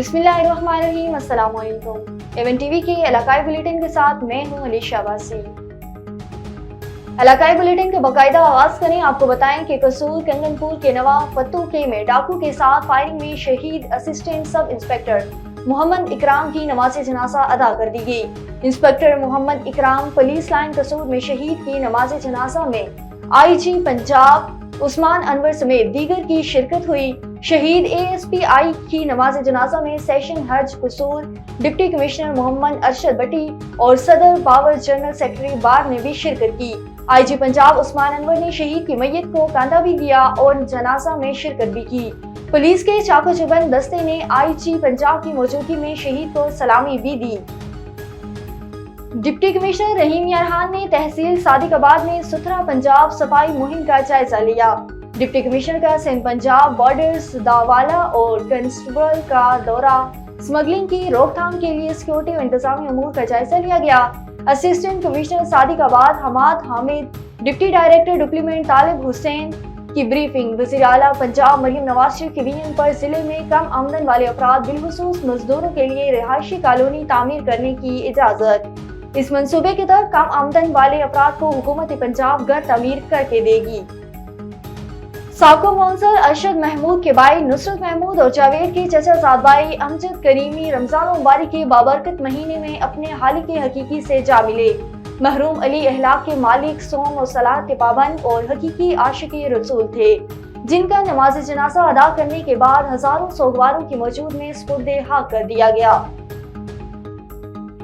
बिस्मिल्लाहिर्रहमानिर्रहीम। अस्सलाम वालेकुम। एवन टीवी के इलाकाई बुलेटिन के साथ मैं हूं अलीशा वासी। इलाकाई बुलेटिन के बाकायदा आगाज करें। आपको बताएं कि कसूर कंगनपुर के नवाब फत्तू के में डाकू के साथ फायरिंग में शहीद असिस्टेंट सब इंस्पेक्टर मोहम्मद इकराम की नमाज जनाजा अदा कर दी गई। इंस्पेक्टर मोहम्मद इकराम पुलिस लाइन कसूर में शहीद की नमाज जनाजा में आईजी पंजाब उस्मान अनवर समेत दीगर की शिरकत हुई। शहीद ASP-I की नमाज जनाजा में सेशन हज कसूर डिप्टी कमिश्नर मोहम्मद अरशद भट्टी और सदर पावर जनरल सेक्रेटरी बार ने भी शिरकत की। IG पंजाब उस्मान अनवर ने शहीद की मैयत को कांधा भी दिया और जनाजा में शिरकत भी की। पुलिस के चाको चुबंद दस्ते ने IG पंजाब की मौजूदगी में शहीद को सलामी भी दी। डिप्टी कमिश्नर रहीम यारहान ने तहसील सादिकाबाद में सुथरा पंजाब सफाई मुहिम का जायजा लिया। डिप्टी कमिश्नर का सिंध पंजाब बॉर्डर्स दावाला और कंस्टेबल का दौरा स्मगलिंग की रोकथाम के लिए सिक्योरिटी और इंतजामी अमूर का जायजा लिया गया। Assistant commissioner Sadiqabad Hammad Hamid, deputy director development Talib Hussain की ब्रीफिंग। वज़ीर आला पंजाब मरियम नवाज शरीफ की वीएन पर जिले में कम आमदन वाले अफराद बिलखुसूस मजदूरों के लिए रिहायशी कॉलोनी तामीर करने की इजाजत। इस मंसूबे के तहत कम आमदन वाले अफराद को हुकूमत पंजाब घर तामीर करके देगी। साबका कौंसल अरशद महमूद के भाई नुसरत महमूद और जावेद के चचा साद भाई अमजद करीमी रमजान मुबारक के बाबरकत महीने में अपने हालिक के हकीकी से जा मिले। महरूम अली अहलाक के मालिक सोम और सलात के पाबंद और हकीकी आशिकी रसूल थे, जिनका नमाज जनाजा अदा करने के बाद हजारों सोगवारों की मौजूद में सुपुर्दे हक कर दिया गया।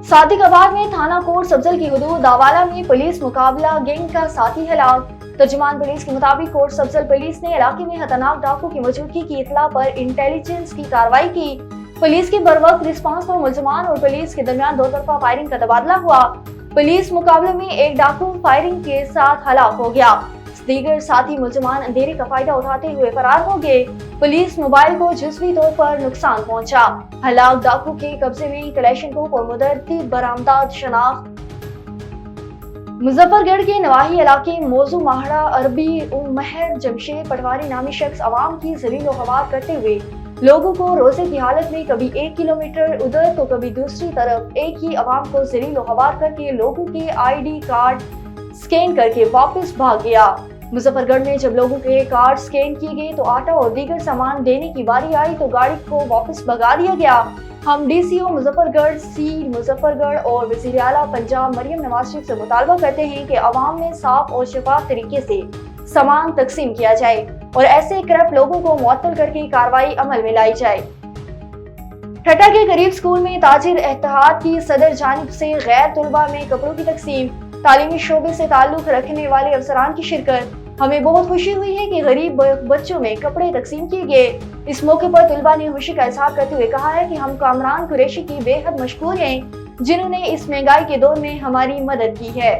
सादिकाबाद में थाना कोट सब्जल की हुदूद दावाला में पुलिस मुकाबला गैंग का साथी हलाक। तर्जुमान पुलिस के मुताबिक कोट सब्जल पुलिस ने इलाके में खतरनाक डाकू की मौजूदगी की इतला पर इंटेलिजेंस की कार्रवाई की। पुलिस की बरवक्त रिस्पांस पर मुलजमान और पुलिस के दरमियान दो तरफा फायरिंग का तबादला हुआ। पुलिस मुकाबले में एक डाकू फायरिंग के साथ हलाक हो गया। दीगर साथी मुलजमान अंधेरे का फायदा उठाते हुए फरार हो गए। पुलिस मोबाइल को जुज़वी तौर पर नुकसान पहुंचा। हलाक डाकू के कब्जे में कलेशनकोप और मुदर्रिस बरामदात शनाख्त। मुजफ्फरगढ़ के नवाही इलाके मौजू माहड़ा अरबी महर जमशेद पटवारी नामी शख्स अवाम की जलील व ख्वार करते हुए लोगों को रोजे की हालत में कभी 1 किलोमीटर उधर तो कभी दूसरी तरफ एक ही अवाम को जलील व ख्वार करके लोगों के ID कार्ड स्कैन करके वापस भाग गया। मुजफ्फरगढ़ में जब लोगों के कार्ड स्कैन किए गए तो आटा और दीगर सामान देने की बारी आई तो गाड़ी को वापस भगा दिया गया। हम DCO मुजफ्फरगढ़, C मुजफ्फरगढ़ और वज़ीर आला पंजाब मरियम नवाज शरीफ से मुतालबा करते हैं कि अवाम में साफ और शफाफ तरीके से सामान तकसीम किया जाए और ऐसे करप्ट लोगों को मुअत्तल करके कार्रवाई अमल में लाई जाए। ठट्टा के करीब स्कूल में ताजिर इत्तेहाद की सदर जानिब से गैर तुलबा में कपड़ों की तकसीम। तालीमी शोबे से ताल्लुक रखने वाले अफसरान की शिरकत। हमें बहुत खुशी हुई है कि गरीब बच्चों में कपड़े तकसीम किए गए। इस मौके पर तुलबा ने खुशी का इजहार करते हुए कहा है कि हम कामरान कुरैशी की बेहद मशकूर हैं, जिन्होंने इस महंगाई के दौर में हमारी मदद की है।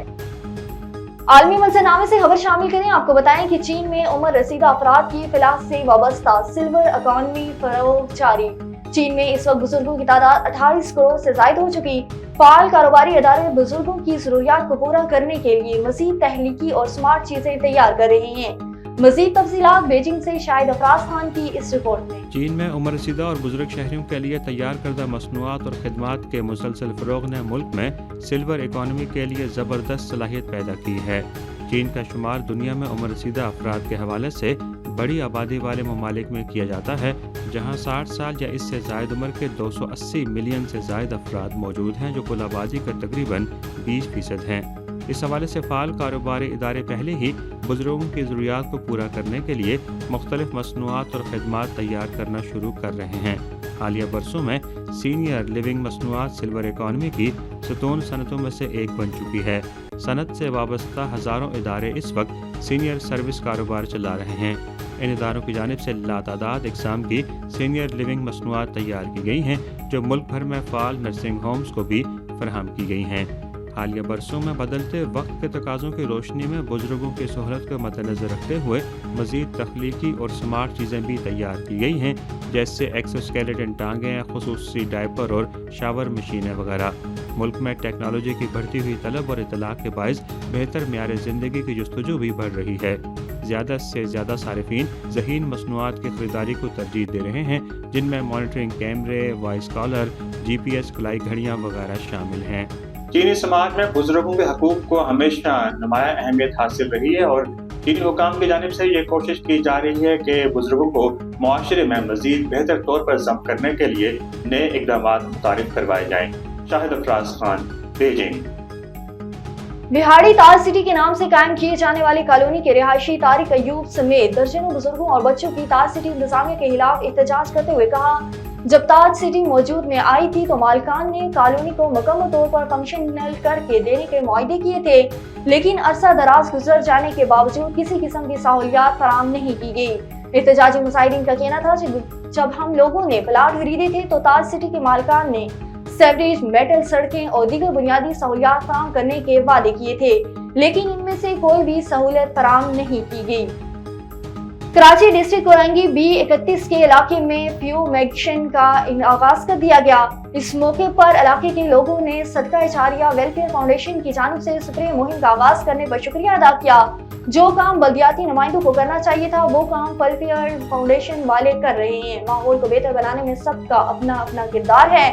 आलमी मंजरनामे से खबर शामिल करें। आपको बताएं कि चीन में उम्र रसीदा अफराद की फिलाह से वाबस्ता सिल्वर इकॉनमी फरोग जारी। चीन में इस वक्त बुजुर्गों की तादाद 28 करोड़ से ज्यादा हो चुकी। फाल कारोबारी अदारे बुजुर्गों की जरूरियात को पूरा करने के लिए मजीद तहलीकी और स्मार्ट चीजें तैयार कर रहे हैं। मजीद तफसीलात बीजिंग से शाहिद अफराज खान की इस रिपोर्ट में। चीन में उम्र रसीदा और बुजुर्ग शहरियों के लिए तैयार करदा मसनूआत और खिदमात के मुसलसल फरोग ने मुल्क में सिल्वर इकॉनमी के लिए ज़बरदस्त सलाहियत पैदा की है। चीन का शुमार दुनिया में उम्र रसीदा अफराद के हवाले से बड़ी आबादी वाले ममालिक में किया जाता है, जहाँ 60 साल या इससे ज़ायद उम्र के 280 मिलियन से ज़ायद अफराद मौजूद हैं, जो कुल आबादी का तकरीबन 20% हैं। इस हवाले से फ़ाल कारोबारी इदारे पहले ही बुजुर्गों की ज़रूरियात को पूरा करने के लिए मुख्तलिफ मसनूआत और खिदमात तैयार करना शुरू कर रहे हैं। हालिया बरसों में सीनियर लिविंग मसनूआत सिल्वर इकॉनमी की सतून सनतों में से एक बन चुकी है। सनत से वाबस्ता हज़ारों इदारे इस वक्त सीनियर सर्विस कारोबार चला रहे हैं। इन इदारों की जानिब से लातादाद इकसाम की सीनियर लिविंग मसनूआत तैयार की गई हैं, जो मुल्क भर में फ़ाल नर्सिंग होम्स को भी फराहम की गई हैं। हालिया बरसों में बदलते वक्त के तकाज़ों की रोशनी में बुजुर्गों की सहूलत को मद्देनज़र रखते हुए मज़ीद तख्लीकी और स्मार्ट चीज़ें भी तैयार की गई हैं, जैसे एक्सोस्केलेटन टांगें, खुसूसी डायपर और शावर मशीनें वगैरह। मुल्क में टेक्नोलॉजी की बढ़ती हुई तलब और इतलाक़ के बायस बेहतर मेयार ज़िंदगी की जस्तजू भी बढ़ रही है। زیادہ سے زیادہ صارفین ذہین مصنوعات کی خریداری کو ترجیح دے رہے ہیں، جن میں مانیٹرنگ کیمرے، وائس کالر، GPS کلائی گھڑیاں وغیرہ شامل ہیں۔ چینی سماج میں بزرگوں کے حقوق کو ہمیشہ نمایاں اہمیت حاصل رہی ہے اور چینی حکام کی جانب سے یہ کوشش کی جا رہی ہے کہ بزرگوں کو معاشرے میں مزید بہتر طور پر ضم کرنے کے لیے نئے اقدامات متعارف کروائے جائیں۔ شاہد افراز خان، بیجنگ۔ بہاڑی تاج سٹی کے نام سے قائم کیے جانے والی کالونی کے رہائشی طارق ایوب سمیت درجنوں بزرگوں اور بچوں کی تاج سٹی انتظامیہ کے خلاف احتجاج کرتے ہوئے کہا، جب تاج سٹی موجود میں آئی تھی تو مالکان نے کالونی کو مکمل طور پر فنکشنل کر کے دینے کے معاہدے کیے تھے، لیکن عرصہ دراز گزر جانے کے باوجود کسی قسم کی سہولیات فراہم نہیں کی گئی۔ احتجاجی مظاہرین کا کہنا تھا جب ہم لوگوں نے پلاٹ خریدے تھے تو تاج سٹی کے مالکان نے سیوریج، میٹل سڑکیں اور دیگر بنیادی سہولیات فراہم کرنے کے وعدے کیے تھے، لیکن ان میں سے کوئی بھی سہولت فراہم نہیں کی گئی۔ کراچی ڈسٹرکٹ کورنگی B31 کے علاقے میں فیومیگیشن کا آغاز کر دیا گیا۔ اس موقع پر علاقے کے لوگوں نے صدقہ جاریہ ویلفیئر فاؤنڈیشن کی جانب سے سپرے مہم کا آغاز کرنے پر شکریہ ادا کیا۔ جو کام بلدیاتی نمائندوں کو کرنا چاہیے تھا وہ کام ویلفیئر فاؤنڈیشن والے کر رہے ہیں۔ ماحول کو بہتر بنانے میں سب کا اپنا اپنا کردار ہے۔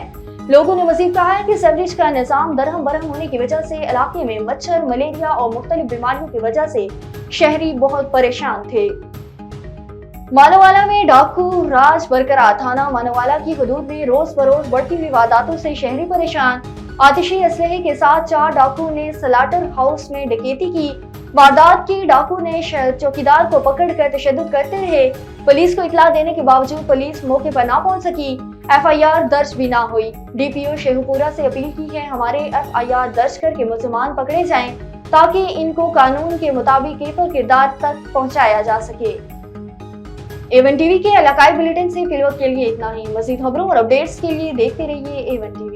لوگوں نے مزید کہا ہے کہ سیوریج کا نظام درہم برہم ہونے کی وجہ سے علاقے میں مچھر، ملیریا اور مختلف بیماریوں کی وجہ سے شہری بہت پریشان تھے۔ مانووالا میں ڈاکو راج برقرار۔ تھانہ مانووالا کی حدود میں روز بروز بڑھتی ہوئی وارداتوں سے شہری پریشان۔ آتشی اسلحے کے ساتھ 4 ڈاکو نے سلاٹر ہاؤس میں ڈکیتی کی۔ واردات کی ڈاکو نے چوکیدار کو پکڑ کر تشدد کرتے رہے۔ پولیس کو اطلاع دینے کے باوجود پولیس موقع پر نہ پہنچ سکی۔ FIR درج بھی نہ ہوئی۔ DPO شیخو پورہ سے اپیل کی ہے ہمارے FIR درج کر کے ملزمان پکڑے جائیں تاکہ ان کو قانون کے مطابق کیفر کردار تک پہنچایا جا سکے۔ A1 TV کے علاقائی بلیٹن سے فی الوقت کے لیے اتنا ہی۔ مزید خبروں اور اپڈیٹس کے لیے دیکھتے رہیے A1 TV۔